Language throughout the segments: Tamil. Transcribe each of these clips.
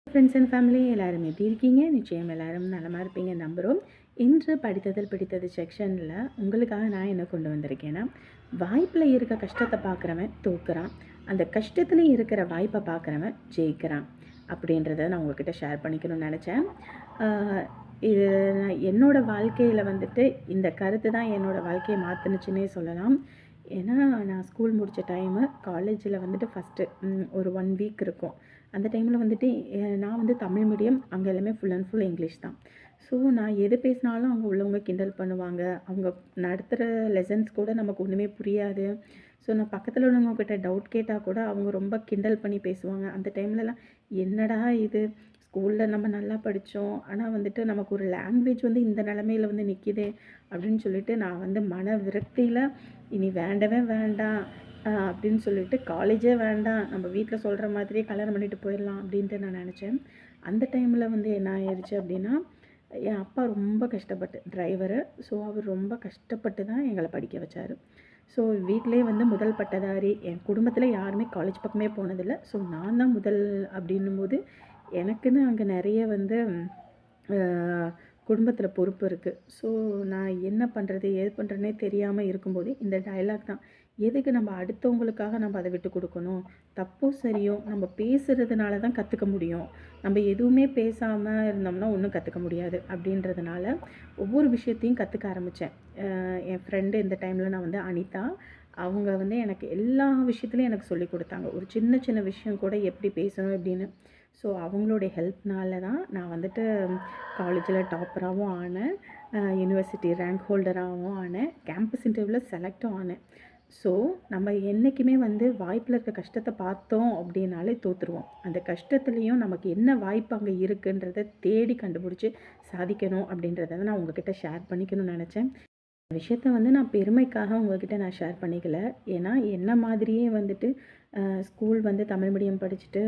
ஃப்ரெண்ட்ஸ் அண்ட் ஃபேமிலி எல்லாரும் எப்படி இருக்கீங்க? நிச்சயம் எல்லாரும் நலமாக இருப்பீங்க நம்புகிறோம். இன்று படித்ததில் பிடித்தது செக்ஷனில் உங்களுக்காக நான் என்ன கொண்டு வந்திருக்கேன்னா, வாய்ப்பில் இருக்க கஷ்டத்தை பார்க்குறவன் தோக்குறான், அந்த கஷ்டத்தில் இருக்கிற வாய்ப்பை பார்க்குறவன் ஜெயிக்கிறான் அப்படின்றத நான் உங்கள்கிட்ட ஷேர் பண்ணிக்கணும்னு நினச்சேன். இது என்னோடய வாழ்க்கையில் வந்துட்டு இந்த கருத்து தான் என்னோடய வாழ்க்கையை மாற்றுனுச்சுன்னே சொல்லலாம். ஏன்னா நான் ஸ்கூல் முடித்த டைமு காலேஜில் வந்துட்டு ஃபஸ்ட்டு ஒரு 1 வீக் இருக்கும். அந்த டைமில் வந்துட்டு நான் வந்து தமிழ் மீடியம், அங்கே எல்லாமே ஃபுல் அண்ட் ஃபுல் இங்கிலீஷ் தான். ஸோ நான் எது பேசினாலும் அங்கே உள்ளவங்க கிண்டல் பண்ணுவாங்க. அவங்க நடத்துகிற லெசன்ஸ் கூட நமக்கு ஒன்றுமே புரியாது. ஸோ நான் பக்கத்தில் உள்ளவங்கக்கிட்ட டவுட் கேட்டால் கூட அவங்க ரொம்ப கிண்டல் பண்ணி பேசுவாங்க. அந்த டைம்லலாம் என்னடா இது, ஸ்கூலில் நம்ம நல்லா படித்தோம், ஆனால் வந்துட்டு நமக்கு ஒரு லாங்குவேஜ் வந்து இந்த நிலமையில வந்து நிற்கிதே அப்படின்னு சொல்லிட்டு நான் வந்து மன விரக்தியில் இனி வேண்டவே வேண்டாம் அப்படின்னு சொல்லிட்டு காலேஜே வேண்டாம், நம்ம வீட்டில் சொல்கிற மாதிரியே கல்யாணம் பண்ணிட்டு போயிடலாம் அப்படின்ட்டு நான் நினச்சேன். அந்த டைமில் வந்து என்ன ஆயிடுச்சு அப்படின்னா, என் அப்பா ரொம்ப கஷ்டப்பட்டு டிரைவரு. ஸோ அவர் ரொம்ப கஷ்டப்பட்டு தான் எங்களை படிக்க வச்சார். ஸோ வீட்டிலே வந்து முதல் பட்டதாரி. என் குடும்பத்தில் யாருமே காலேஜ் பக்கமே போனதில்லை. ஸோ நான் தான் முதல் அப்படின்னும்போது எனக்குன்னு அங்கே நிறைய வந்து குடும்பத்தில் பொறுப்பு இருக்குது. ஸோ நான் என்ன பண்ணுறது ஏது பண்ணுறதுனே தெரியாமல் இருக்கும்போது இந்த டயலாக் தான், எதுக்கு நம்ம அடுத்தவங்களுக்காக நம்ம அதை விட்டு கொடுக்கணும், தப்போ சரியோ நம்ம பேசுகிறதுனால தான் கற்றுக்க முடியும், நம்ம எதுவுமே பேசாமல் இருந்தோம்னா ஒன்றும் கற்றுக்க முடியாது அப்படின்றதுனால ஒவ்வொரு விஷயத்தையும் கற்றுக்க ஆரம்பித்தேன். என் ஃப்ரெண்டு இந்த டைமில் நான் வந்து அனிதா, அவங்க வந்து எனக்கு எல்லா விஷயத்துலையும் எனக்கு சொல்லி கொடுத்தாங்க. ஒரு சின்ன சின்ன விஷயம் கூட எப்படி பேசணும் அப்படின்னு. ஸோ அவங்களுடைய ஹெல்ப்னால தான் நான் வந்துட்டு காலேஜில் டாப்பராகவும் ஆனேன், யூனிவர்சிட்டி ரேங்க் ஹோல்டராகவும் ஆனேன், கேம்பஸ் இன்டர்வியூவில் செலக்டும் ஆனேன். ஸோ நம்ம என்றைக்குமே வந்து வாய்ப்பில் இருக்க கஷ்டத்தை பார்த்தோம் அப்படின்னாலே தோற்றுருவோம். அந்த கஷ்டத்துலேயும் நமக்கு என்ன வாய்ப்பு அங்கே இருக்குன்றதை தேடி கண்டுபிடிச்சி சாதிக்கணும் அப்படின்றத நான் உங்ககிட்ட ஷேர் பண்ணிக்கணும்னு நினச்சேன். விஷயத்த வந்து நான் பெருமைக்காக உங்கள்கிட்ட நான் ஷேர் பண்ணிக்கல. ஏன்னா என்ன மாதிரியே வந்துட்டு ஸ்கூல் வந்து தமிழ் மீடியம் படிச்சுட்டு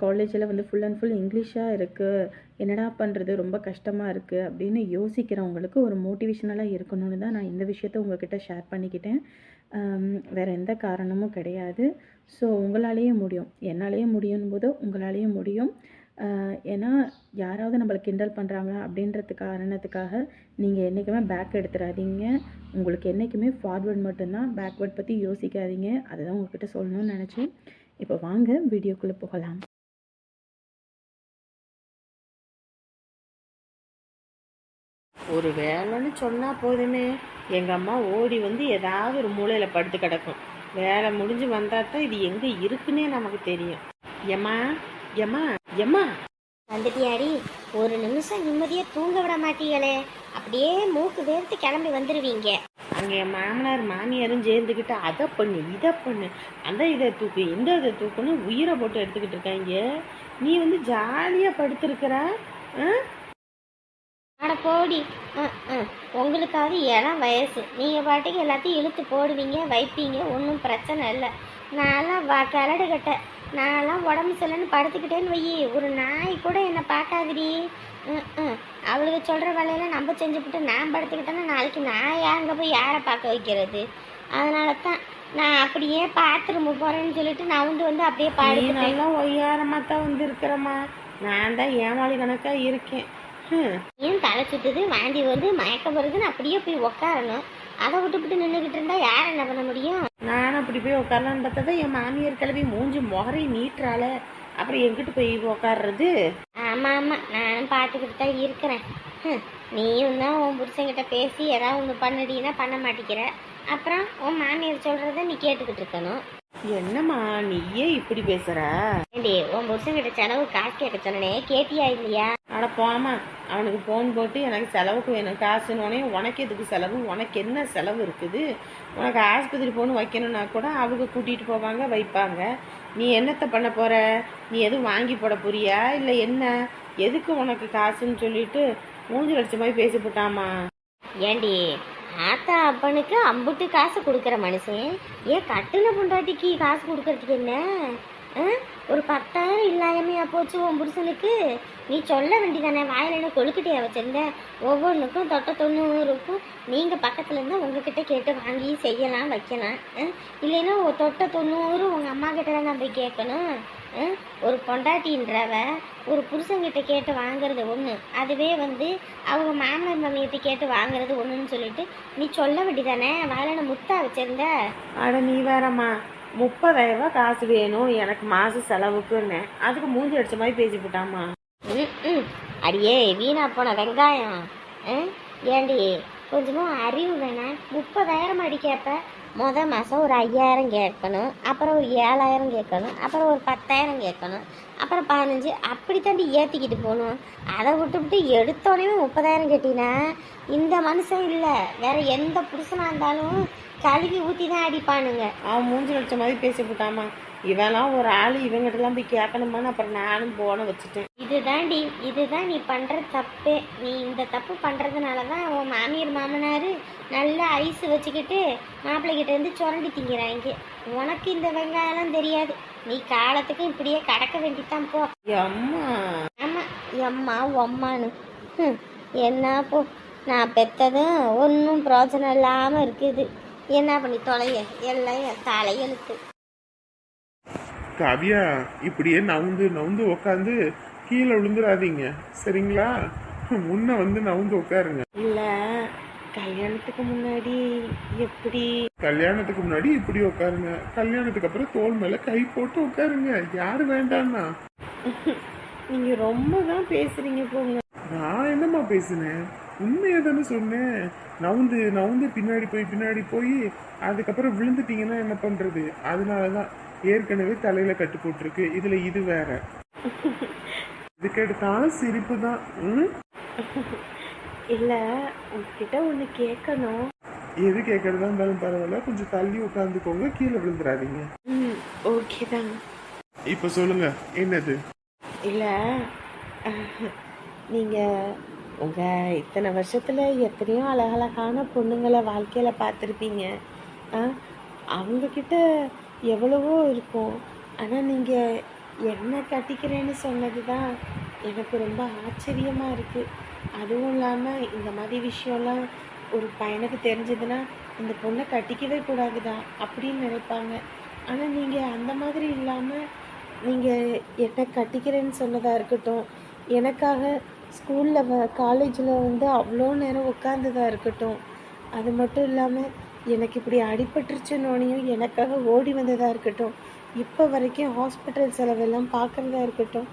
காலேஜில் வந்து ஃபுல் அண்ட் ஃபுல் இங்கிலீஷாக இருக்குது, என்னடா பண்ணுறது, ரொம்ப கஷ்டமாக இருக்குது அப்படின்னு யோசிக்கிறவங்களுக்கு ஒரு மோட்டிவேஷனலாக இருக்கணும்னு தான் நான் இந்த விஷயத்த உங்கள்கிட்ட ஷேர் பண்ணிக்கிட்டேன். வேறு எந்த காரணமும் கிடையாது. ஸோ உங்களாலேயும் முடியும், என்னாலேயும் முடியும் போது உங்களாலேயும் முடியும். ஏன்னா யாராவது நம்மளை கிண்டல் பண்ணுறாங்க அப்படின்றது காரணத்துக்காக நீங்கள் என்றைக்குமே பேக் எடுத்துடாதீங்க. உங்களுக்கு என்றைக்குமே ஃபார்வர்ட் மட்டும்தான், பேக்வேர்ட் பற்றி யோசிக்காதீங்க. அதுதான் உங்கள்கிட்ட சொல்லணும்னு நினச்சேன். இப்போ வாங்க வீடியோக்குள்ளே போகலாம். ஒரு வேலைன்னு சொன்னால் போதுமே, எங்கள் அம்மா ஓடி வந்து ஏதாவது ஒரு மூலையில் படுத்து கிடக்கும். வேலை முடிஞ்சு வந்தால் தான் இது எங்கே இருக்குன்னே நமக்கு தெரியும். எம்மா எம்மா எம்மா வந்துட்டியாடி? ஒரு நிமிஷம் நிம்மதியாக தூங்க விட மாட்டீங்களே, அப்படியே மூக்கு வேர்த்து கிளம்பி வந்துடுவீங்க. அங்கே என் மாமனார் மாமியாரும் சேர்ந்துக்கிட்டு அதை பண்ணு இதை பண்ணு, அந்த இதை தூக்கு இந்த இதை தூக்குன்னு உயிரை போட்டு எடுத்துக்கிட்டு இருக்காங்க. நீ வந்து ஜாலியாக படுத்துருக்குற. ஆட போடி. உங்களுக்காவது இளம் வயசு, நீங்கள் பாட்டுக்கு எல்லாத்தையும் இழுத்து போடுவீங்க வைப்பீங்க, ஒன்றும் பிரச்சனை இல்லை. நான்லாம் கிளடு கட்ட, நான்லாம் உடம்பு சரியில்லைன்னு படுத்துக்கிட்டேன்னு வையி, ஒரு நாய் கூட என்னை பார்க்காதுடி. அவளுக்கு சொல்கிற வேலையெல்லாம் நம்ம செஞ்சுக்கிட்டு நான் படுத்துக்கிட்டேன்னா நாளைக்கு நான் அங்கே போய் யாரை பார்க்க வைக்கிறது? அதனால தான் நான் அப்படியே பாத்ரூம் போகிறேன்னு சொல்லிட்டு நான் வந்து அப்படியே பாடுலாம் ஒய்யாரமாக தான் வந்து இருக்கிறம்மா. நான் தான் ஏமாளி கணக்காக இருக்கேன். ஏன் தலை சுற்றுது, வாந்தி வருது, மயக்கம் வருதுன்னு அப்படியே போய் உக்காரணும். அதை விட்டுவிட்டு நின்றுக்கிட்டு இருந்தால் யார் என்ன பண்ண முடியும்? நானும் அப்படி போய் உட்காரலான்னு பார்த்தா தான் என் மாமியார் கிளம்பி மூஞ்சி முகரை நீட்டுறால, அப்புறம் எங்கிட்டு போய் உட்காடுறது? ஆமாம் ஆமாம், நானும் பார்த்துக்கிட்டு தான் இருக்கிறேன். நீயும் தான் உன் புருஷங்கிட்ட பேசி ஏதாவது ஒன்று பண்ணுறீன்னா பண்ண மாட்டேங்கிற, அப்புறம் உன் மாமியார் சொல்கிறத நீ கேட்டுக்கிட்டு இருக்கணும். என்னம்மா நீயே இப்படி பேசுற? ஏண்டி, உன் புருஷங்கிட்ட செலவு காசு கேட்க சொன்னே, கேட்டியா இல்லையா? அட போமா, அவனுக்கு ஃபோன் போட்டு எனக்கு செலவுக்கு வேணும் காசுன்னொடனே, உனக்கு எதுக்கு செலவு, உனக்கு என்ன செலவு இருக்குது? உனக்கு ஆஸ்பத்திரி போகணும் வைக்கணும்னா கூட அவங்க கூட்டிகிட்டு போவாங்க வைப்பாங்க. நீ என்னத்தை பண்ண போகிற? நீ எதுவும் வாங்கி போட போறியா இல்லை என்ன? எதுக்கு உனக்கு காசுன்னு சொல்லிட்டு மூஞ்சி லட்சம் போய் பேசி போட்டாமா. ஏண்டி, ஆத்தா அப்பனுக்கு அம்புட்டு காசு கொடுக்குற மனுஷன் ஏன் கட்டுன பொண்டாட்டிக்கு காசு கொடுக்கறதுக்கு என்ன? ஆ? ஒரு 10,000 இல்லாமையா போச்சு உன் புருஷனுக்கு? நீ சொல்ல வேண்டியதானே, வாயில என்ன கொழுக்கட்டையா வச்சிருந்த? ஒவ்வொன்றுக்கும் தொட்ட 90க்கும் நீங்கள் பக்கத்தில் இருந்தால் உங்ககிட்ட கேட்டு வாங்கி செய்யலாம் வைக்கலாம். இல்லைன்னா தொட்ட 90 உங்கள் அம்மா கிட்ட தான் நான் போய் கேட்கணும். ஒரு பொண்டாட்டின்றவ ஒரு புருஷன்கிட்ட கேட்டு வாங்குறது ஒன்று, அதுவே அவங்க மாமனார் மாமியிட்ட கேட்டு வாங்குறது ஒன்றுன்னு சொல்லிட்டு நீ சொல்ல வேண்டியதானே, வாயில முத்தா வச்சிருந்த? அட நீ வேறம்மா, 30,000 ரூபாய் காசு வேணும் எனக்கு மாத செலவுக்குன்னு, அதுக்கு மூஞ்சி அடிச்ச மாதிரி பேசி போட்டாம்மா. ம் அடியே வீணா போன வெங்காயம். ஏண்டி கொஞ்சமும் அறிவு வேணாம்? 30,000 அடி கேட்ப. மாதம் ஒரு 5,000 கேட்கணும், அப்புறம் ஒரு 7,000 கேட்கணும், அப்புறம் ஒரு 10,000 கேட்கணும், அப்புறம் 15, அப்படி தாண்டி ஏற்றிக்கிட்டு போகணும். அதை விட்டு எடுத்தோடனே 30,000 கேட்டினா இந்த மனுஷன் இல்லை, வேற எந்த புருஷனாக இருந்தாலும் கழுவி ஊற்றி தான் அடிப்பானுங்க. அவன் மூஞ்சி அடிச்ச மாதிரி பேசி போட்டாம்மா. இவெல்லாம் ஒரு ஆள், இவங்கிட்டலாம் போய் கேட்கணுமான்னு அப்புறம் நானும் போன வச்சுட்டேன். இதுதான் நீ பண்ணுற தப்பே. நீ இந்த தப்பு பண்ணுறதுனால தான் உன் மாமியார் மாமனார் நல்லா ஐஸ் வச்சுக்கிட்டு மாப்பிள்ளைகிட்ட இருந்து சுரண்டி திங்கிறாங்க. உனக்கு இந்த வெங்காயம்லாம் தெரியாது. நீ காலத்துக்கு இப்படியே கடக்க வேண்டித்தான் போ. அம்மா ஆமாம், எம்மா ஒம்மானு என்ன போ. நான் பெற்றதும் ஒன்றும் பிரோஜனம் இல்லாமல் இருக்குது. என்ன பண்ணி தொலைய, எல்லாம் என் தலையெழுத்து. காவியா, இப்படியே நவுந்து நவுந்து உக்காந்து கீழே விழுந்துடாதீங்க, சரிங்களா? முன்ன நவுந்து உட்காருங்க. இல்ல, கல்யாணத்துக்கு முன்னாடி எப்படி? கல்யாணத்துக்கு முன்னாடி இப்படி உட்காருங்க, கல்யாணத்துக்கு அப்புறம் தோள் மேல கை போட்டு உட்காருங்க. யாரு வேண்டாம்னா? நீங்க ரொம்ப தான் பேசுறீங்க போங்க. நான் என்னம்மா பேசுனேன்? உண்மையை தானே சொன்னேன். நவுந்து நவுந்து பின்னாடி போய் அதுக்கப்புறம் விழுந்துட்டீங்கன்னா என்ன பண்றது? அதனாலதான் ஏற்கனவே தலையில கட்டு போட்டிருக்கு, இதுல இது வேற. இதுக்கு எடுத்தாலும் சிரிப்பு தான். இல்ல, உங்ககிட்ட ஒண்ணு கேட்கணும். எது கேட்கறதா இருந்தாலும் பரவாயில்ல, கொஞ்சம் தள்ளி உட்காந்துக்கோங்க, கீழே விழுந்துடாதீங்க. ஓகே தான். இப்ப சொல்லுங்க, என்னது? இல்ல, நீங்க உங்க இத்தனை வருஷத்துல எத்தனையோ அழகழகான பொண்ணுங்களை வாழ்க்கையில பார்த்துருப்பீங்க. அவங்க கிட்ட எவ்வளவோ இருக்கும். ஆனா நீங்க என்ன கட்டிக்கிறேன்னு சொன்னது தான் எனக்கு ரொம்ப ஆச்சரியமா இருக்கு. அதுவும் இல்லாம இந்த மாதிரி விஷயம்லாம் ஒரு பையனுக்கு தெரிஞ்சதுன்னா இந்த பொண்ணை கட்டிக்கவே கூடாதுடா அப்படின்னு நினைப்பாங்க. ஆனா நீங்க அந்த மாதிரி இல்லாம நீங்க என்ன கட்டிக்கிறேன்னு சொன்னதா இருக்கட்டும், எனக்காக ஸ்கூலில் காலேஜில் அவ்வளோ நேரம் உட்காந்ததா இருக்கட்டும், அது மட்டும் இல்லாமல் எனக்கு இப்படி அடிபட்டுருச்சுன்னோனையும் எனக்காக ஓடி வந்ததாக இருக்கட்டும், இப்போ வரைக்கும் ஹாஸ்பிட்டல் செலவெல்லாம் பார்க்குறதா இருக்கட்டும்,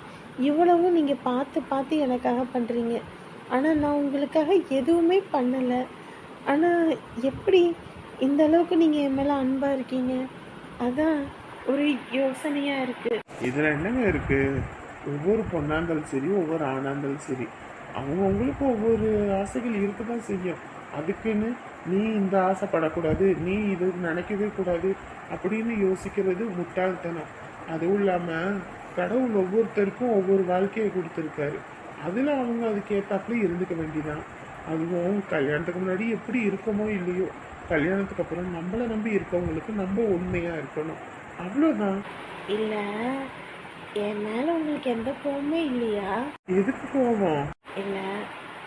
இவ்வளவும் நீங்கள் பார்த்து எனக்காக பண்ணுறீங்க. ஆனால் நான் உங்களுக்காக எதுவுமே பண்ணலை. ஆனால் எப்படி இந்த அளவுக்கு நீங்கள் என் மேலே அன்பாக இருக்கீங்க? அதான் ஒரு யோசனையாக இருக்குது. இதில் என்னங்க இருக்கு? ஒவ்வொரு பொண்ணா இருந்தாலும் சரி, ஒவ்வொரு ஆணா இருந்தாலும் சரி, அவங்கவுங்களுக்கு ஒவ்வொரு ஆசைகள் இருக்க தான் செய்யும். அதுக்குன்னு நீ இந்த ஆசைப்படக்கூடாது, நீ இது நினைக்கவே கூடாது அப்படின்னு யோசிக்கிறது முட்டாள்தனம். அதுவும் இல்லாமல் கடவுள் ஒவ்வொருத்தருக்கும் ஒவ்வொரு வாழ்க்கையை கொடுத்துருக்காரு. அதில் அவங்க அதுக்கேற்றாப்புல இருந்துக்க வேண்டிதான். அதுவும் கல்யாணத்துக்கு முன்னாடி எப்படி இருக்கமோ இல்லையோ, கல்யாணத்துக்கு அப்புறம் நம்மளை நம்பி இருக்கவங்களுக்கு நம்ம உண்மையாக இருக்கணும், அவ்வளோதான். இல்லை, என் மேலே உங்களுக்கு எந்த கோவமே இல்லையா? எதுக்கு கோவம்? இல்லை,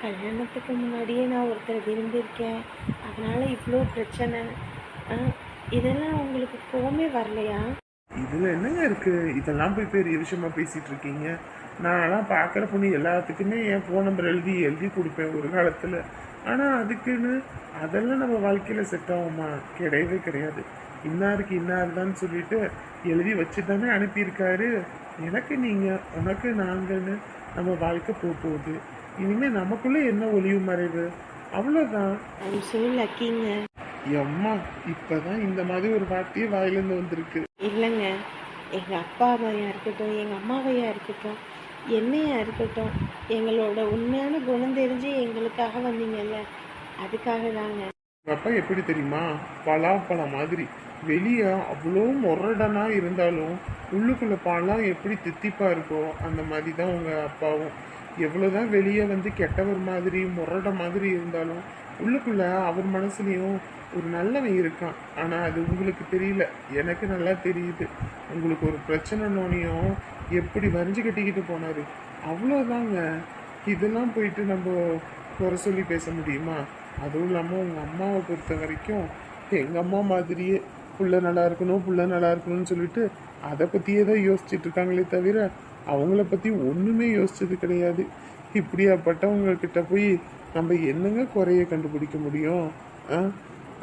கல்யாணத்துக்கு முன்னாடியே நான் ஒருத்தரை விரும்பியிருக்கேன், அதனால இவ்வளோ பிரச்சனை, இதெல்லாம் உங்களுக்கு கோவமே வரலையா? இதில் என்னங்க இருக்கு? இதெல்லாம் போய் பெரிய விஷயமா பேசிட்டு இருக்கீங்க. நான்லாம் பார்க்குற பொண்ணு எல்லாத்துக்குமே என் ஃபோன் நம்பர் எழுதி எழுதி கொடுப்பேன் ஒரு காலத்தில். ஆனால் அதுக்குன்னு அதெல்லாம் நம்ம வாழ்க்கையில் செட் ஆகுமா? கிடையவே கிடையாது. இன்னாருக்கு இன்னார் தான் சொல்லிட்டு எழுதி வச்சு தானே அனுப்பியிருக்காரு. எனக்கு நீங்கள், உனக்கு நாங்கன்னு நம்ம வாழ்க்கை போகுது. இனிமேல் நமக்குள்ளே என்ன ஒளிவு மறைவு? அவ்வளோதான். ஐம் ஸோ லக்கிங்க. அம்மா, இப்போதான் இந்த மாதிரி ஒரு வார்த்தையே வாயிலேருந்து வந்திருக்கு. இல்லைங்க, எங்கள் அப்பாவையா இருக்கட்டும், எங்கள் அம்மாவையா இருக்கட்டும், என்னையா இருக்கட்டும், எங்களோட உண்மையான குணம் தெரிஞ்சு எங்களுக்காக வந்தீங்கல்ல, அதுக்காக தாங்க. உங்கள் அப்பா எப்படி தெரியுமா? பலாப்பழம் மாதிரி. வெளியே அவ்வளோ முரடனா இருந்தாலும் உள்ளுக்குள்ள பழம் எப்படி தித்திப்பா இருக்கோ அந்த மாதிரி தான் உங்கள் அப்பாவும். எவ்வளோதான் வெளியே வந்து கெட்டவர் மாதிரி முரட மாதிரி இருந்தாலும் உள்ளுக்குள்ள அவர் மனசுலயும் ஒரு நல்லவன் இருக்கான். ஆனால் அது உங்களுக்கு தெரியல, எனக்கு நல்லா தெரியுது. உங்களுக்கு ஒரு பிரச்சனைனோனையும் எப்படி வரைஞ்சு கட்டிக்கிட்டு போனாரு, அவ்வளோதாங்க. இதெல்லாம் போயிட்டு நம்ம குறை சொல்லி பேச முடியுமா? அதுவும் இல்லாமல் உங்கள் அம்மாவை பொறுத்த வரைக்கும் எங்கள் அம்மா மாதிரியே புள்ள நல்லா இருக்கணும் புள்ள நல்லா இருக்கணும்னு சொல்லிட்டு அதை பற்றியே தான் யோசிச்சுட்டு இருக்காங்களே தவிர அவங்கள பற்றி ஒன்றுமே யோசிச்சது கிடையாது. இப்படியாப்பட்டவங்கக்கிட்ட போய் நம்ம என்னங்க குறைய கண்டுபிடிக்க முடியும்?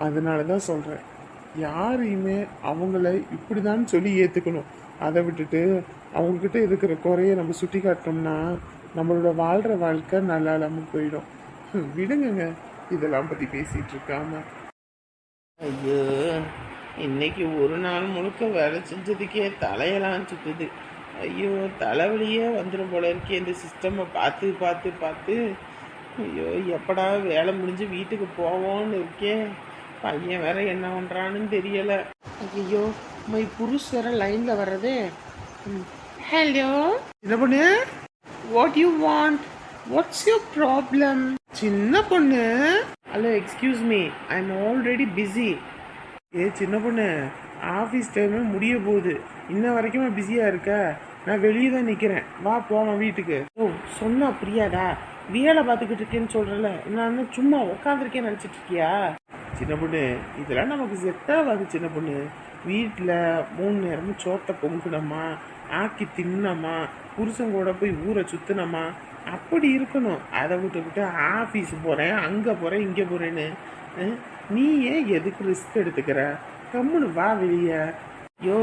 அதனால தான் சொல்கிறேன், யாரையுமே அவங்கள இப்படிதான் சொல்லி ஏற்றுக்கணும். அதை விட்டுட்டு அவங்கக்கிட்ட இருக்கிற குறைய நம்ம சுட்டி காட்டோம்னா நம்மளோட வாழ்கிற வாழ்க்கை நல்லா இல்லாமல் போயிடும். விடுங்கங்க இதெல்லாம் பற்றி பேசிகிட்டு இருக்காம. ஐயோ, இன்னைக்கு ஒரு நாள் முழுக்க வேலை செஞ்சதுக்கே தலையெல்லாம் சுத்துது. ஐயோ, தலைவலியே வந்துடும் போல இருக்கே இந்த சிஸ்டமை பார்த்து பார்த்து பார்த்து. ஐயோ, எப்படா வேலை முடிஞ்சு வீட்டுக்கு போவோன்னு இருக்கேன். பையன் வேற என்ன பண்ணுறான்னு தெரியலை. ஐயோ, மை புருஷ் வேற லைனில் வர்றதே. ஹலோ, என்ன பொண்ணு? What you want? What's your problem? சின்ன பொண்ணு. Hello, excuse me, I am already busy. சின்ன பொண்ணு, ஆஃபீஸ் டைமே முடிய போகுது, இன்ன வரைக்குமே பிஸியாக இருக்க? நான் வெளியே தான் நிற்கிறேன், வா போவேன் வீட்டுக்கு. ஓ, சொன்னா புரியாதா? வேலை பார்த்துக்கிட்டு இருக்கேன்னு சொல்கிறல, நான் சும்மா உட்காந்துருக்கேன்னு நினச்சிட்டு இருக்கியா? சின்ன பொண்ணு, இதெல்லாம் நமக்கு செட் ஆகாது சின்ன பொண்ணு. வீட்டில் 3 நேரமும் சோத்தை பொங்குனம்மா, ஆக்கி தின்னம்மா, புருஷன் கூட போய் ஊரை சுற்றினம்மா, அப்படி இருக்கணும். அதை விட்டுக்கிட்டு ஆஃபீஸ் போகிறேன், அங்கே போகிறேன், இங்கே போகிறேன்னு நீ ஏன் எதுக்கு ரிஸ்க் எடுத்துக்கிற? கம்முன்னு வா வெளியே. யோ,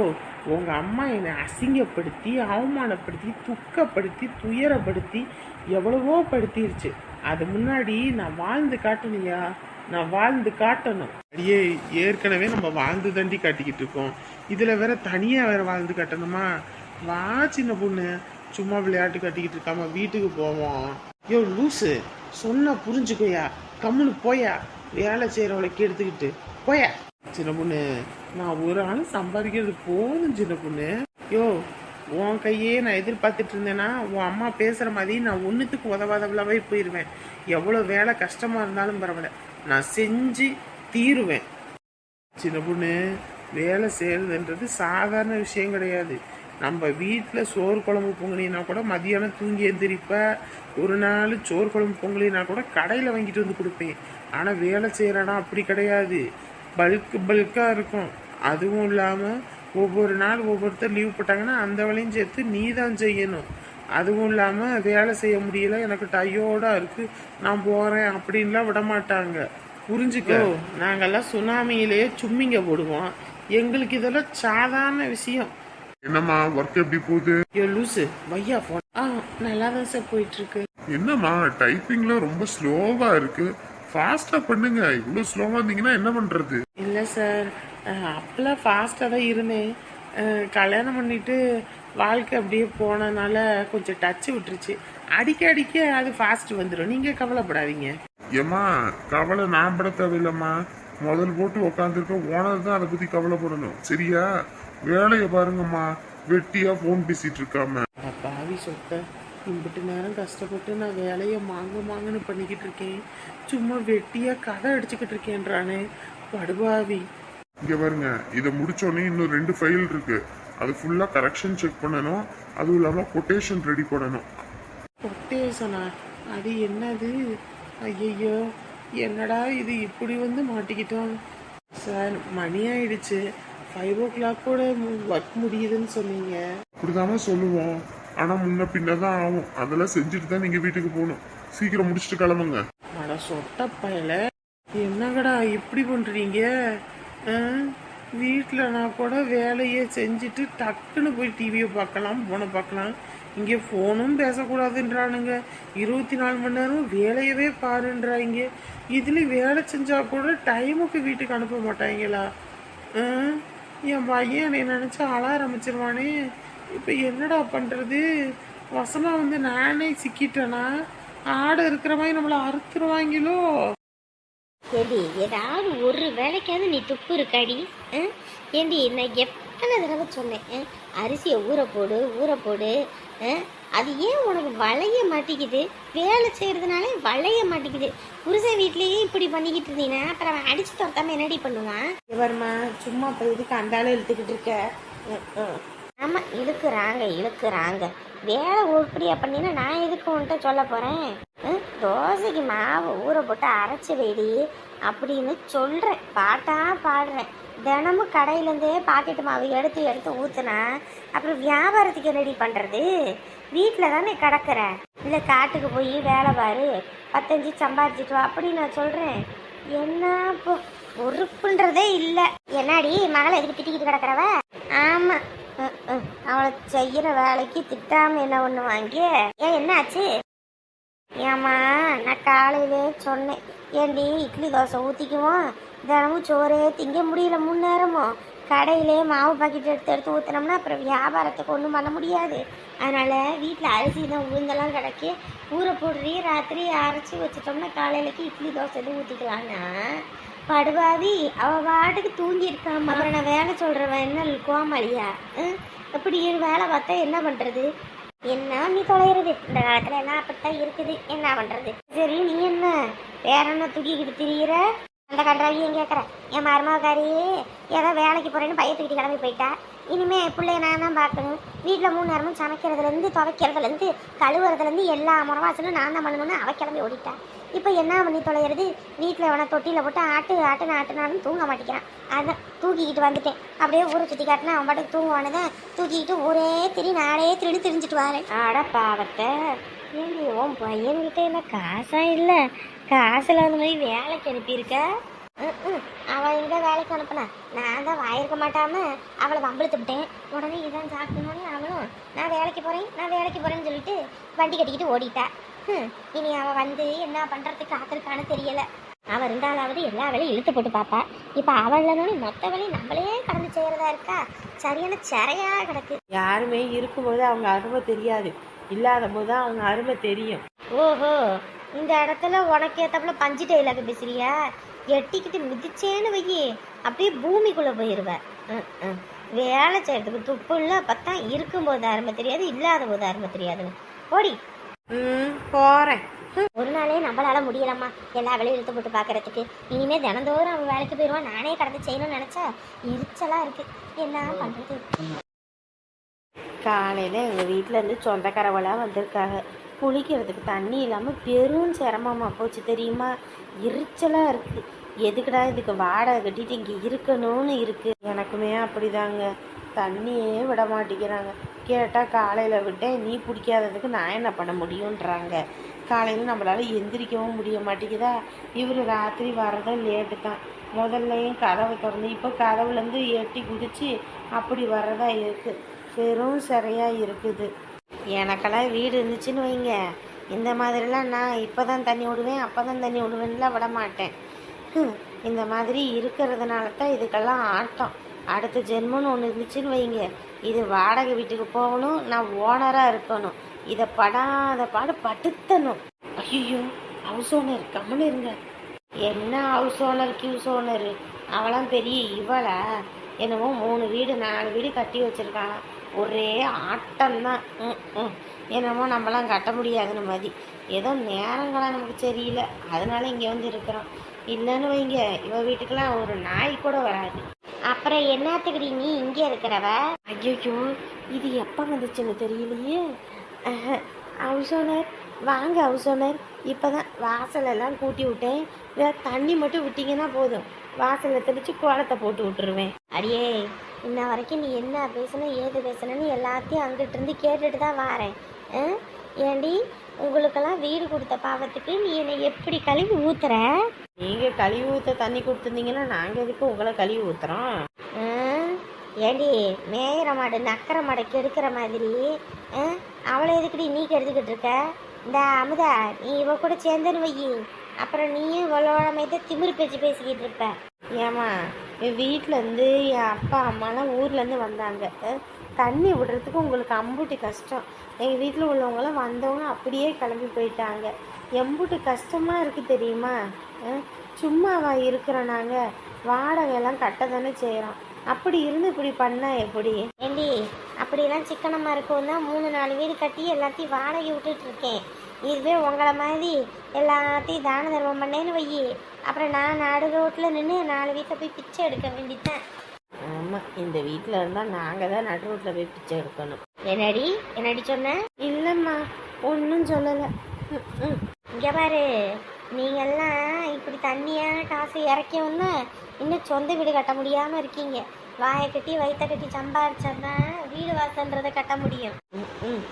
உங்கள் அம்மா என்னை அசிங்கப்படுத்தி அவமானப்படுத்தி துக்கப்படுத்தி துயரப்படுத்தி எவ்வளவோ படுத்திருச்சு. அது முன்னாடி நான் வாழ்ந்து காட்டணுயா, நான் வாழ்ந்து காட்டணும். அடியே, ஏற்கனவே நம்ம வாழ்ந்து தண்டி காட்டிக்கிட்டு இருக்கோம், இதில் வேற தனியாக வேற வாழ்ந்து காட்டணுமா? வா சின்ன பொண்ணு, சும்மா விளையாட்டு கட்டிக்கிட்டு இருக்காம வீட்டுக்கு போவோம். யோ லூசு, சொன்னா புரிஞ்சுக்கோயா, கம்முன்னு போயா, வேலை செய்கிறவளைக்கு எடுத்துக்கிட்டு போயா. சின்ன பொண்ணு, நான் ஒரு ஆள் சம்பாதிக்கிறது போதும் சின்ன பொண்ணு. யோ, உன் கையே நான் எதிர்பார்த்துட்டு இருந்தேன்னா உன் அம்மா பேசுகிற மாதிரி நான் ஒன்றுத்துக்கு உதவாதவளாவே போயிடுவேன். எவ்வளோ வேலை கஷ்டமாக இருந்தாலும் பரவாயில்ல, நான் செஞ்சு தீருவேன். சின்ன பொண்ணு, வேலை செய்யறதுன்றது சாதாரண விஷயம் கிடையாது. நம்ம வீட்டில் சோறு குழம்பு பொங்கலினா கூட மதியானம் தூங்கி எந்திரிப்ப. ஒரு நாள் சோறு குழம்பு பொங்கலினா கூட கடையில் வாங்கிட்டு வந்து கொடுப்பேன். ஆனால் வேலை செய்கிறனா அப்படி கிடையாது, பல்காக இருக்கும். அதுவும் இல்லாமல் ஒவ்வொரு நாள் ஒவ்வொருத்தர் லீவ் போட்டாங்கன்னா அந்த வேலையும் சேர்த்து நீ தான் செய்யணும். அதுவும் இல்லாமல் வேலை செய்ய முடியல, எனக்கு டயோர்டாக இருக்குது, நான் போகிறேன் அப்படின்லாம் விட மாட்டாங்க. புரிஞ்சுக்கோ, நாங்கெல்லாம் சுனாமியிலேயே சும்மிங்க போடுவோம், எங்களுக்கு இதெல்லாம் சாதாரண விஷயம். என்னம்மா ஒர்க் எப்படி போகுது? யோ லூசு, வையா போன். நல்லா தான் சார் போயிட்டுருக்கு. என்னம்மா டைப்பிங்ல ரொம்ப ஸ்லோவா இருக்கு, ஃபாஸ்டா பண்ணுங்க. இவ்வளோ ஸ்லோவா இருந்தீங்கன்னா என்ன பண்றது? இல்லை சார், அப்பெல்லாம் ஃபாஸ்ட்டாக தான் இருந்தேன். கல்யாணம் பண்ணிட்டு வாழ்க்கை அப்படியே போனதுனால கொஞ்சம் டச்சு விட்டுருச்சு. அடிக்க அடிக்க அது ஃபாஸ்ட் வந்துடும், நீங்கள் கவலைப்படாதீங்க. ஏம்மா, கவலை நான் பட தேவையில்லம்மா. முதல் போட்டு உக்காந்துருக்க ஓனர் தான் அதை பத்தி கவலைப்படணும், சரியா? வேலையை பாருங்கம்மா, வெட்டியா போன் பேசிட்டு இருக்காம. பாவி சொத்த, இம்பிட்டு நேரம் கஷ்டப்பட்டு நான் வேலையை மாங்கன்னு பண்ணிக்கிட்டு இருக்கேன், சும்மா வெட்டியா கதை அடிச்சுக்கிட்டு இருக்கேன்றானே படுபாவி. இங்க பாருங்க, இதை முடிச்சோடனே இன்னும் 2 ஃபைல் இருக்கு, அது ஃபுல்லா கரெக்ஷன் செக் பண்ணணும். அதுவும் இல்லாம கொட்டேஷன் ரெடி பண்ணணும். கொட்டேஷனா? அது என்னது? ஐயோ, என்னடா இது, இப்படி வந்து மாட்டிக்கிட்டோம். சார், மணி ஆயிடுச்சு, 5 o'clock கூட ஒர்க் முடியுதுன்னு சொன்னீங்க. அப்படிதானே சொல்லுவோம், ஆனா முன்ன பின்னதான் ஆகும். அதெல்லாம் செஞ்சுட்டு தான் நீங்க வீட்டுக்கு போகணும். சீக்கிரம் முடிச்சுட்டு கிளம்புங்க. அட சொட்ட பயல, என்னங்கடா இப்படி பண்றீங்க? வீட்டில் நான் கூட வேலையை செஞ்சுட்டு டக்குன்னு போய் டிவியை பார்க்கலாம், ஃபோனை பார்க்கலாம். இங்கே ஃபோனும் பேசக்கூடாதுன்றானுங்க, 24 மணி நேரம் வேலையவே பாருன்றாங்க. இதுலேயும் வேலை செஞ்சால் கூட டைமுக்கு வீட்டுக்கு அனுப்ப மாட்டாங்களா? என் பையன் என்னை நினச்சி அழ ஆரம்பிச்சிருவானே, இப்போ என்னடா பண்ணுறது? வசமாக வந்து நானே சிக்கிட்டேனா? ஆடு இருக்கிற மாதிரி நம்மளை அறுத்துருவாங்களோ? ஏடி, ஏதாவது ஒரு வேலைக்காவது நீ துப்பு இருக்காடி? ஏண்டி, நான் எத்தனை தடவை சொன்னேன், அரிசியை ஊற போடு ஊற போடு, அது ஏன் உனக்கு வளைய மாட்டேங்குது? வேலை செய்கிறதுனாலே வளைய மாட்டேங்குது. புருஷன் வீட்லேயே இப்படி பண்ணிக்கிட்டு இருந்தீங்கன்னா அப்புறம் அவன் அடிச்சு துரத்தாம என்னடி பண்ணுவான்? இவர்மா சும்மா இப்போ இதுக்கு அந்த ஆளு இழுத்துக்கிட்டு இருக்க. ஆமாம், இழுக்கிறாங்க. வேலை உருப்படியாக பண்ணினா நான் எதுக்கு உன்கிட்ட சொல்ல போகிறேன்? தோசைக்கு மாவு ஊற போட்டு அரைச்சி வைடி அப்படின்னு சொல்கிறேன், பாடுறேன். தினமும் கடையிலேருந்தே பாக்கெட்டு மாவு எடுத்து ஊற்றுனா அப்புறம் வியாபாரத்துக்கு என்னடி பண்ணுறது? வீட்டில் தானே கிடக்கிற, இல்லை காட்டுக்கு போய் வேலை பாரு 10 சம்பாதிச்சிட்டு வா அப்படின்னு நான் சொல்கிறேன். என்ன இப்போ பொறுப்புன்றதே இல்லை. என்னடி மகளை எதுக்கு திட்டிக்கிட்டு கிடக்கிறவ? ஆமாம், அவளை செய்கிற வேலைக்கு திட்டாமல் என்ன ஒன்று வாங்கி. ஏன் என்னாச்சு? ஏம்மா நான் காலையிலே சொன்னேன், ஏண்டி இட்லி தோசை ஊற்றிக்குவோம், தினமும் சோறே திங்க முடியல 3 நேரமும். கடையிலே மாவு பாக்கெட் எடுத்து ஊற்றினோம்னா அப்புறம் வியாபாரத்துக்கு ஒன்றும் பண்ண முடியாது. அதனால் வீட்டில் அரிசி தான் உளுந்தெல்லாம் கிடக்கி ஊற போடுறி ராத்திரி அரைச்சி வச்சிட்டோம்னா காலையிலக்கு இட்லி தோசை எதுவும் ஊற்றிக்கலான்னா படுவாதி அவள் பாட்டுக்கு தூங்கியிருக்காம. அப்புறம் நான் வேலை சொல்கிறவன் என்ன கோமாளியா? எப்படி வேலை பார்த்தா என்ன பண்ணுறது? என்ன நீ தொலைகிறது? இந்த காலத்தில் என்ன அப்படித்தான் இருக்குது, என்ன பண்ணுறது? சரி, நீ என்ன வேற என்ன தூக்கிக்கிட்டு திரியிற? அந்த கன்றாவியும் கேட்குறேன். என் மருமகாரி ஏதோ வேலைக்கு போகிறேன்னு பையத்துக்கிட்டு கிளம்பி போயிட்டா. இனிமே பிள்ளைய நான் தான் பார்க்கணும். வீட்டில் 3 நேரமும் சமைக்கிறதுலேருந்து துவைக்கிறதுலேருந்து கழுவுறதுலேருந்து எல்லா முறவாசலும் நான் தான் பண்ணணும்னு அவ கிளம்பி ஓடிட்டா. இப்போ என்ன பண்ணி தொலைகிறது? வீட்டில் அவனை தொட்டியில் போட்டு ஆட்டுனாலும் தூங்க மாட்டேங்கிறான். அதான் தூக்கிக்கிட்டு வந்துட்டேன். அப்படியே ஊரை சுற்றி காட்டினா அவன் பாட்டுக்கு தூங்குவானதான். தூக்கிக்கிட்டு ஊரே நாடே திரிஞ்சுட்டு வரேன். ஆட பாவத்தை ஏண்டி உன் பையன்கிட்ட என்ன காசா இல்லை? காசில் அந்த மாதிரி வேலைக்கு அனுப்பியிருக்க? அவள் எங்கே வேலைக்கு அனுப்புனா? நான் தான் வாயிருக்க மாட்டாம அவளை வம்பிழுத்துட்டேன். உடனே இதான் சாப்பிடணும்னு அவளும் நான் வேலைக்கு போகிறேன்னு சொல்லிட்டு வண்டி கட்டிக்கிட்டு ஓடிட்டா. இனி அவள் வந்து என்ன பண்ணுறதுக்கு காத்திருக்கான்னு தெரியலை. அவள் இருந்தாலாவது எல்லா வேலையும் இழுத்து போட்டு பார்ப்பா. இப்போ அவள் இல்லைன்னு மொத்த வேலையும் நம்மளே கடந்து செய்கிறதா இருக்கா. சரியான சிறையாக கிடக்கு. யாருமே இருக்கும்போது அவங்க அருமை தெரியாது, இல்லாத போது தான் அவங்க அருமை தெரியும். ஓஹோ, இந்த இடத்துல உனக்கு ஏற்றப்பல பஞ்சு டைலாக பேசுறியா? எட்டிக்கிட்டு மிதிச்சேன்னு வையி அப்படியே பூமிக்குள்ளே போயிடுவேன். வேலை செய்யறதுக்கு துப்பு இல்லை. அப்பத்தான் இருக்கும்போது அருமை தெரியாது, இல்லாத போது அருமை தெரியாதுன்னு ஓடி. போகிறேன். ஒரு நாளே நம்மளால முடியலம்மா எல்லா வேலையும் இழுத்து போட்டு பார்க்கறதுக்கு. இனிமே தினந்தோறும் அவன் வேலைக்கு போயிடுவான். நானே கடந்து செய்யணும்னு நினச்சா எரிச்சலாக இருக்கு. என்ன பண்ணுறது? காலையில் எங்கள் வீட்டிலேருந்து சொந்தக்காரவளாக வந்திருக்காங்க. குளிக்கிறதுக்கு தண்ணி இல்லாமல் பெரும் சிரமமாக போச்சு தெரியுமா? எரிச்சலாக இருக்குது. எதுக்குடா இதுக்கு வாடகை கட்டிட்டு இங்கே இருக்கணும்னு இருக்குது. எனக்குமே அப்படிதாங்க. தண்ணியே விட மாட்டேங்கிறாங்க. கேட்டால் காலையில் விட்டேன், நீ பிடிக்காததுக்கு நான் என்ன பண்ண முடியுன்றாங்க. காலையில் நம்மளால் எந்திரிக்கவும் முடிய மாட்டேங்குதா. இவர் ராத்திரி வர்றதும் லேட்டு தான். முதல்லையும் கதவை திறந்து இப்போ கதவுலேருந்து எட்டி குதிச்சு அப்படி வர்றதா இருக்குது. பெரும் சிறையாக இருக்குது. எனக்கெல்லாம் வீடு இருந்துச்சுன்னு வைங்க, இந்த மாதிரிலாம் நான் இப்போ தான் தண்ணி விடுவேன் அப்போ தான் தண்ணி விடுவேன்லாம் விட மாட்டேன். இந்த மாதிரி இருக்கிறதுனால தான் இதுக்கெல்லாம் ஆட்டம். அடுத்த ஜென்மம்னு ஒன்று இருந்துச்சுன்னு வைங்க, இது வாடகை வீட்டுக்கு போகணும், நான் ஓனராக இருக்கணும். இதை படாத பாடு படுத்தணும். ஐயோ, ஹவுஸ் ஓனர் கம்முன்னு இருங்க. என்ன ஹவுஸ் ஓனர் கியூஸ் ஓனரு? அவளாம் பெரிய இவளா? என்னமோ 3 வீடு 4 வீடு கட்டி வச்சுருக்காங்க. ஒரே ஆட்டம்தான். என்னமோ நம்மளாம் கட்ட முடியாதுன்னு மாதிரி. ஏதோ நேரங்களாம் நமக்கு சரியில்லை, அதனால இங்கே வந்து இருக்கிறோம். இல்லைன்னு வைங்க, இவன் வீட்டுக்கெல்லாம் ஒரு நாய் கூட வராது. அப்புறம் என்னத்துக்குடி நீ இங்கே இருக்கிறவ? ஐயோ, இது எப்போ வந்துச்சுன்னு தெரியலையே. ஹவுஸ் ஓனர் வாங்க. ஹவுஸ் ஓனர் இப்போ தான் வாசலெல்லாம் கூட்டி விட்டேன். வேறு தண்ணி மட்டும் விட்டிங்கன்னா போதும், வாசலில் தெளித்து கோலத்தை போட்டு விட்டுருவேன். அடியே, இன்ன வரைக்கும் நீ என்ன பேசணும் ஏது பேசணும்னு எல்லாத்தையும் அங்கிட்டு இருந்து கேட்டுட்டு தான் வாரேன். ஏண்டி, உங்களுக்கெல்லாம் வீடு கொடுத்த பாவத்துக்கு நீ என்னை எப்படி கழுவி ஊத்துற? நீங்கள் கழுவி ஊற்ற தண்ணி கொடுத்துருந்தீங்கன்னா நாங்கள் எதுக்கு உங்களை கழுவி ஊற்றுறோம்? ஏண்டி, மேயிற மாடு நக்கிற மாடை கெடுக்கிற மாதிரி அவளை எதுக்குடி நீ கெடுத்துக்கிட்டு இருக்க? இந்த அமுதா, நீ இவ கூட சேர்ந்துன்னு வையி, அப்புறம் நீயும் இவ்வளோ திமிரு பேச்சு பேசிக்கிட்டு இருப்ப. ஏம்மா, என் வீட்டிலேருந்து என் அப்பா அம்மாலாம் ஊர்லேருந்து வந்தாங்க. தண்ணி விடுறதுக்கு உங்களுக்கு அம்புட்டு கஷ்டம். எங்கள் வீட்டில் உள்ளவங்களாம் வந்தவங்க அப்படியே கிளம்பி போயிட்டாங்க. எம்புட்டு கஷ்டமாக இருக்குது தெரியுமா? சும்மாவா இருக்கிறோம்? நாங்கள் வாடகையெல்லாம் கட்ட தானே செய்கிறோம். அப்படி இருந்து இப்படி பண்ணா எப்படி? ஏண்டி அப்படிலாம் சிக்கனமாக இருக்கும் தான் 3-4 வீடு கட்டி எல்லாத்தையும் வாடகை விட்டுட்டு இருக்கேன். இதுவே உங்களை மாதிரி எல்லாத்தையும் தான தர்மம் பண்ணேன்னு வையி, அப்புறம் நான் நடு ரோட்டில் நின்று 4 வீட்டில் போய் பிச்சை எடுக்க வேண்டியதுதான். ஆமாம், இந்த வீட்டில் இருந்தால் நாங்கள் தான் நடு ரோட்டில் போய் பிச்சை எடுக்கணும். என்னடி சொன்ன? இல்லைம்மா, ஒன்றும் சொல்லலை. இங்கே பாரு, நீங்கள்லாம் இப்படி தண்ணியான காசு இறக்கியோன்னு இன்னும் சொந்த வீடு கட்ட முடியாமல் இருக்கீங்க. வாயை கட்டி வயிற்ற கட்டி சம்பாரிச்சாதான் வீடு வாசல்ன்றதை கட்ட முடியும். ம்,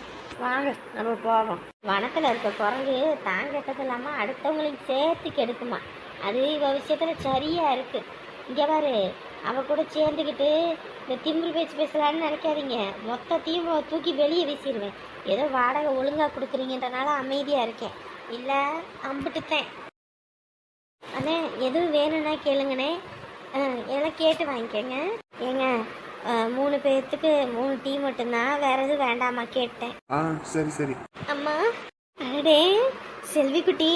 வாங்க நம்ம போவோம். வனத்தில் இருக்க குரங்கு தான் கெட்டது இல்லாமல் அடுத்தவங்களுக்கு சேர்த்து கெடுக்குமா. அது இவ விஷயத்தில் சரியாக இருக்குது. இங்கே பாரு, அவ கூட சேர்ந்துக்கிட்டு இந்த திமிரு பேச்சு பேசலான்னு நினைக்காதீங்க. மொத்தத்தையும் தூக்கி வெளியே வீசிடுவேன். ஏதோ வாடகை ஒழுங்காக கொடுக்குறீங்கன்றனால அமைதியாக இருக்கேன், இல்லை அம்பிட்டுத்தேன். அண்ணே, எதுவும் வேணும்னா கேளுங்கண்ணே. எல்லாம் கேட்டு வாங்கிக்கோங்க. ஏங்க 3 பேர்த்துக்கு 3 டீ மட்டும்தான், வேற எதுவும் வேண்டாமா கேட்டேன். சரி சரி. அம்மா, அடே செல்வி குட்டி,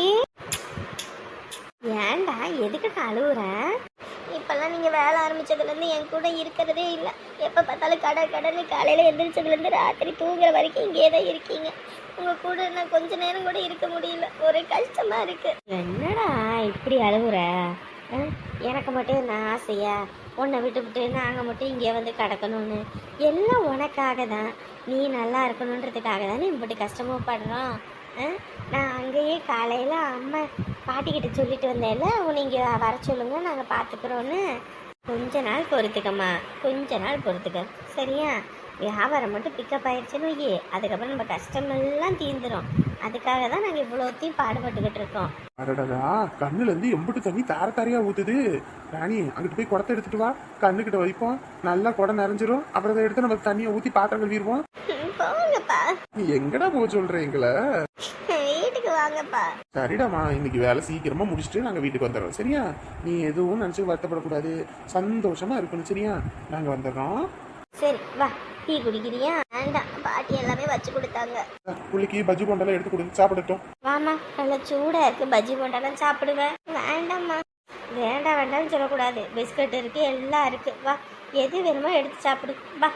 ஏன்டா எதுக்கு அழுவுற? இப்பெல்லாம் நீங்கள் வேலை ஆரம்பித்ததுலேருந்து என் கூட இருக்கிறதே இல்லை. எப்போ பார்த்தாலும் கடன்னு காலையில் எழுந்திரிச்சதுலேருந்து ராத்திரி தூங்குற வரைக்கும் இங்கே தான் இருக்கீங்க. உங்கள் கூட நான் கொஞ்ச நேரம் கூட இருக்க முடியல, ஒரே கஷ்டமாக இருக்குது. என்னடா இப்படி அழுகுற? எனக்கு மட்டும் என்ன ஆசையா உன்னை விட்டு நாங்கள் மட்டும் இங்கே வந்து கிடக்கணும்னு? எல்லாம் உனக்காக தான், நீ நல்லா இருக்கணுன்றதுக்காக தானே இப்படி கஷ்டமும் படுறோம். நான் அங்கேயே காலையில் அம்மா பாட்டிக்கிட்ட சொல்லிட்டு வந்தேன்ல, நீங்கள் வர சொல்லுங்க நாங்கள் பார்த்துக்குறோன்னு. கொஞ்ச நாள் பொறுத்துக்கம்மா, கொஞ்ச நாள் பொறுத்துக்க, சரியா? வியாபாரம் மட்டும் பிக்கப் ஆயிடுச்சுன்னு வையே, அதுக்கப்புறம் நம்ம கஷ்டமெல்லாம் தீர்ந்துடும். அதுக்காக தான் நாங்கள் இவ்வளோத்தையும் பாடுபட்டுக்கிட்டு இருக்கோம். அடடா, கண்ணுல இருந்து எம்பிட்டு தண்ணி தாரையா ஊத்துது. ராணி, அங்கிட்டு போய் குடத்தை எடுத்துட்டு வா, கண்ணுக்கிட்ட வைப்போம். நல்லா குடம் நிறைஞ்சிரும். அப்புறம் அதை எடுத்து நம்ம தண்ணியை ஊற்றி பாத்திரம் கழுவிடுவோம். போங்கப்பா, நீ எங்கடா போக சொல்ற எங்களை? வீட்டுக்கு வாங்கப்பா. சரிடாமா, இன்னைக்கு வேலை சீக்கிரமா முடிச்சுட்டு நாங்க வீட்டுக்கு வந்துடுறோம், சரியா? நீ எதுவும் நினைச்சு வருத்தப்படக்கூடாது, சந்தோஷமா இருக்கணும், சரியா? நாங்க வந்துடுறோம். சரி வா, டீ குடிக்கிறியா? வேண்டாம், பாட்டி எல்லாமே வச்சு கொடுத்தாங்க. புள்ளிக்கு பஜ்ஜி போண்டெல்லாம் எடுத்து கொடுத்து சாப்பிடட்டும். வாமா, நல்லா சூடாக இருக்குது, பஜ்ஜி போண்டாலாம் சாப்பிடுவேன். வேண்டாம்மா, வேண்டாம்னு சொல்லக்கூடாது. பிஸ்கட் இருக்குது, எல்லாம் இருக்குது. வா, எது வேணுமோ எடுத்து சாப்பிடு, வா.